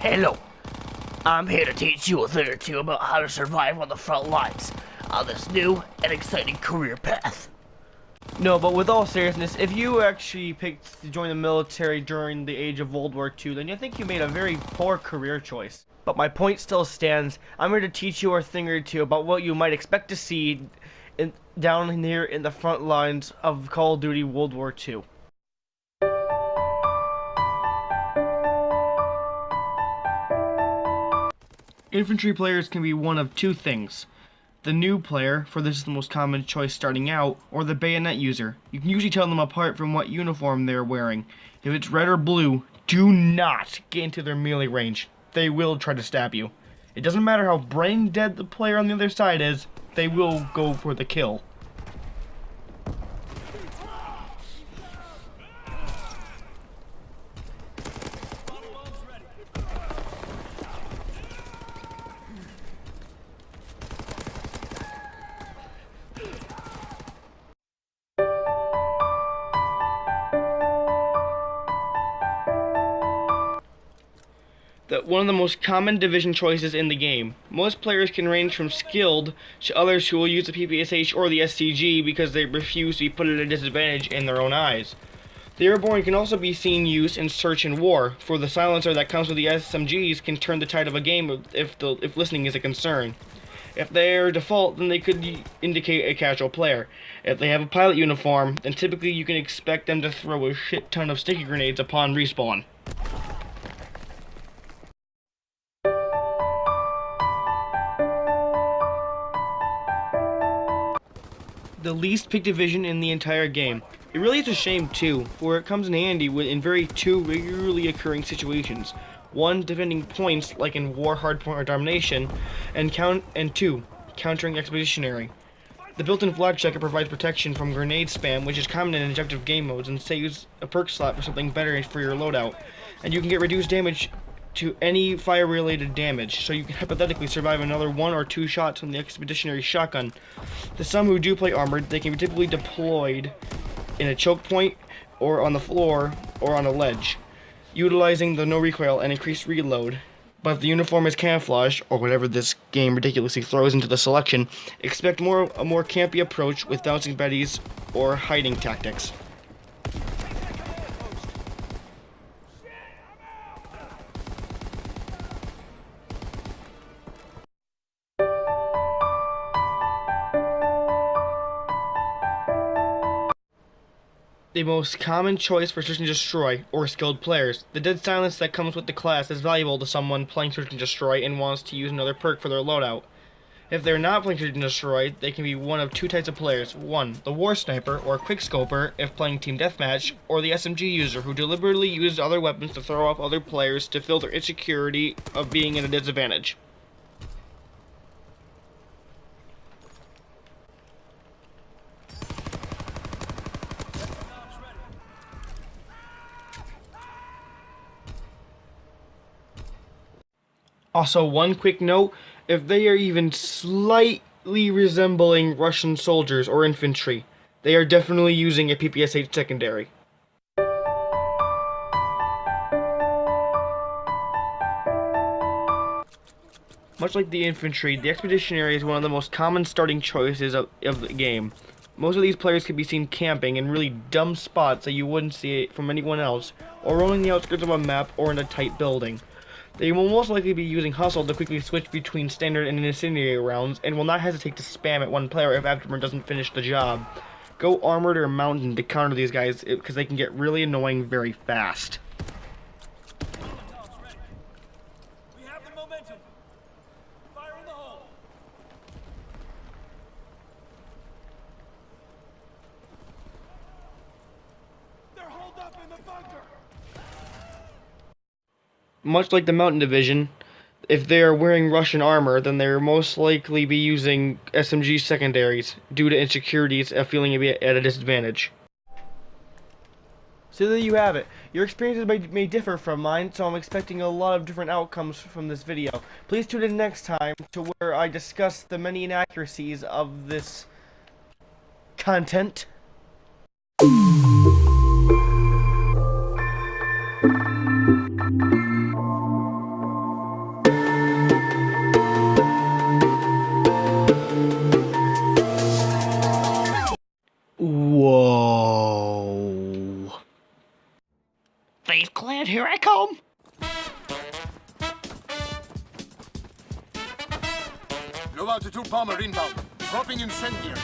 Hello, I'm here to teach you a thing or two about how to survive on the front lines on this new and exciting career path. No, but with all seriousness, if you actually picked to join the military during the age of World War II, then I think you made a very poor career choice. But my point still stands. I'm here to teach you a thing or two about what you might expect to see down here in the front lines of Call of Duty World War II. Infantry players can be one of two things. The new player, for this is the most common choice starting out, or the bayonet user. You can usually tell them apart from what uniform they're wearing. If it's red or blue, do not get into their melee range. They will try to stab you. It doesn't matter how brain dead the player on the other side is, they will go for the kill. One of the most common division choices in the game. Most players can range from skilled to others who will use the PPSH or the SCG because they refuse to be put at a disadvantage in their own eyes. The Airborne can also be seen used in Search and War, for the silencer that comes with the SMGs can turn the tide of a game if listening is a concern. If they are default, then they could indicate a casual player. If they have a pilot uniform, then typically you can expect them to throw a shit ton of sticky grenades upon respawn. The least picked division in the entire game. It really is a shame too, for it comes in handy in very two regularly occurring situations. One, defending points like in War, Hardpoint, or Domination, and two, countering expeditionary. The built-in flag checker provides protection from grenade spam, which is common in objective game modes, and saves a perk slot for something better for your loadout. And you can get reduced damage to any fire-related damage, so you can hypothetically survive another 1 or 2 shots from the expeditionary shotgun. To some who do play armored, they can be typically deployed in a choke point, or on the floor, or on a ledge, utilizing the no recoil and increased reload. But if the uniform is camouflage, or whatever this game ridiculously throws into the selection, expect a more campy approach with bouncing betties or hiding tactics. The most common choice for Search and Destroy, or skilled players. The dead silence that comes with the class is valuable to someone playing Search and Destroy and wants to use another perk for their loadout. If they're not playing Search and Destroy, they can be one of two types of players. One, the War Sniper, or Quickscoper, if playing Team Deathmatch, or the SMG user, who deliberately uses other weapons to throw off other players to fill their insecurity of being at a disadvantage. Also, one quick note, if they are even slightly resembling Russian soldiers or infantry, they are definitely using a PPSH secondary. Much like the infantry, the expeditionary is one of the most common starting choices of the game. Most of these players can be seen camping in really dumb spots that you wouldn't see it from anyone else, or roaming the outskirts of a map or in a tight building. They will most likely be using Hustle to quickly switch between standard and incendiary rounds, and will not hesitate to spam at one player if Afterburn doesn't finish the job. Go Armored or Mountain to counter these guys, because they can get really annoying very fast. We have the momentum. Fire in the hole. They're holed up in the bunker. Much like the Mountain Division, if they are wearing Russian armor, then they'll most likely be using SMG secondaries due to insecurities of feeling at a disadvantage. So there you have it. Your experiences may differ from mine, so I'm expecting a lot of different outcomes from this video. Please tune in next time to where I discuss the many inaccuracies of this content. Low altitude bomber inbound. Dropping incendiary.